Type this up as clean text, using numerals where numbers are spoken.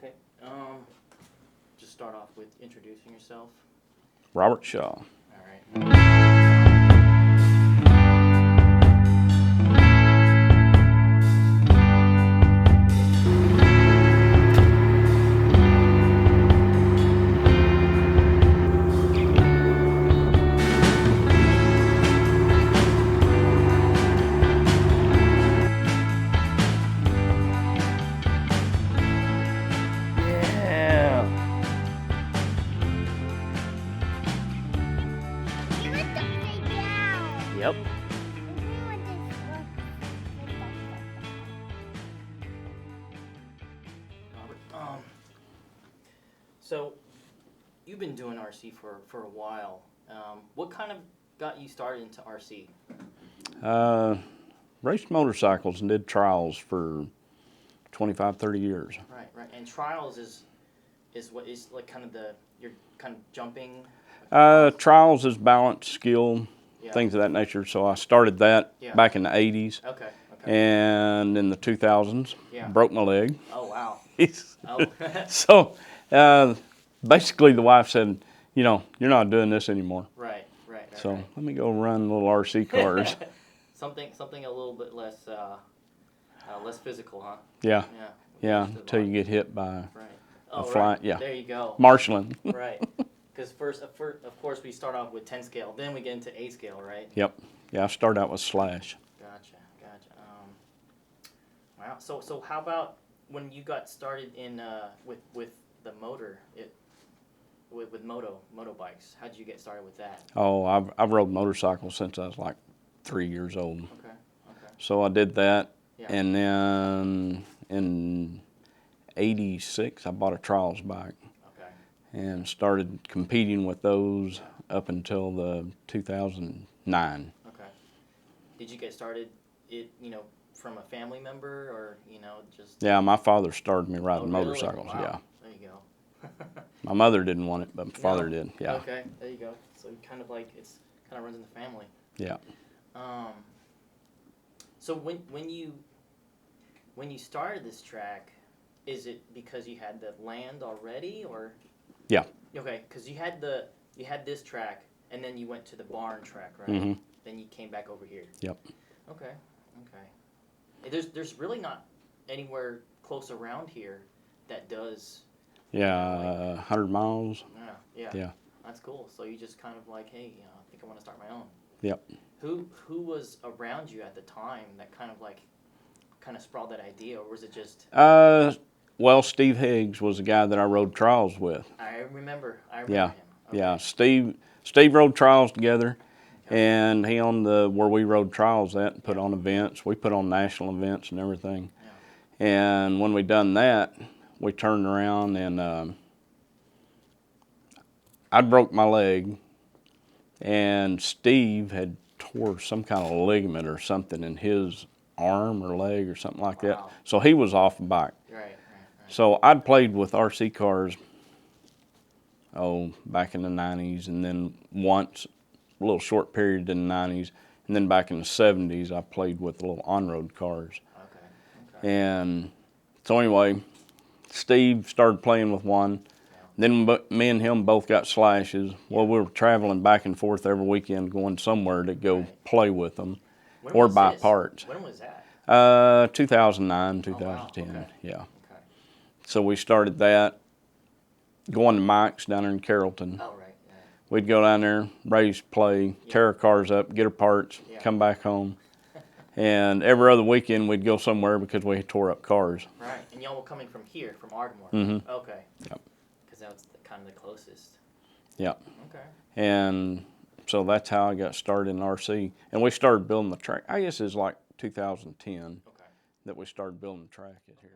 Okay. Just start off with introducing yourself. Robert Shaw. All right. Yeah. You look upside down. Yep. Robert. So you've been doing RC for a while. What kind of got you started into RC? Raced motorcycles and did trials for 25, 30 years. Right, right. And trials is what is like kind of you're kind of jumping. Trials is balance, skill, Yeah. things of that nature. So I started that Yeah. back in the 80s. Okay. Okay. And in the 2000s, Yeah. broke my leg. Oh wow. Oh. So basically the wife said, you're not doing this anymore. Right. Right. So right. let me go run little RC cars. something a little bit less less physical, huh? Yeah. Yeah. Yeah, Just a until lot. you get hit by Right. Oh, fly- right. yeah. There you go. marshalling. Right. Because first, of course, we start off with 10 scale, then we get into A scale, right? Yep. Yeah, I started out with Slash. Gotcha. Wow. So how about when you got started in with the motor, with moto bikes? How did you get started with that? Oh, I've rode motorcycles since I was like 3 years old. Okay. So I did that, Yeah. and then in '86 I bought a trials bike Okay. and started competing with those up until the 2009. Okay. Did you get started from a family member or just? Yeah, my father started me riding Oh, really? motorcycles. Wow. Yeah, There you go. my mother didn't want it, but my father No. did. Yeah, Okay, there you go. So you kind of it's kind of runs in the family. yeah. So when you started this track, is it because you had the land already, or? Yeah. Okay, because you had this track, and then you went to the barn track, right? Mhm. Then you came back over here. Yep. Okay. There's really not anywhere close around here that does. Yeah, 100 miles. Yeah. Yeah. That's cool. So you just kind of hey, I think I want to start my own. Yep. Who was around you at the time that kind of sprawled that idea, or was it just? Well, Steve Higgs was the guy that I rode trials with. I remember Yeah. him. Okay. Yeah, Steve rode trials together, and he owned where we rode trials at and put on events. We put on national events and everything. Yeah. And when we done that, we turned around and I broke my leg, and Steve had tore some kind of ligament or something in his arm or leg or something like that. Wow. So he was off the bike. Right. So I'd played with RC cars, back in the 90s, and then once, a little short period in the 90s, and then back in the 70s, I played with little on-road cars. Okay. And so anyway, Steve started playing with one. Then me and him both got Slashes. Well, we were traveling back and forth every weekend, going somewhere to go Right. play with them When or was buy this? parts. When was that? 2009, Oh, 2010, wow. Okay. yeah. Okay. So we started that, going to Mike's down there in Carrollton. Oh, right. Yeah. We'd go down there, race, play, tear our cars up, get our parts, Yeah. come back home. And every other weekend we'd go somewhere because we tore up cars. Right. And y'all were coming from here, from Ardmore. Mhm. Okay. Yep. Because that was kind of the closest. Yep. Okay. And so that's how I got started in RC. And we started building the track. I guess it's like 2010 Okay. that we started building the track here.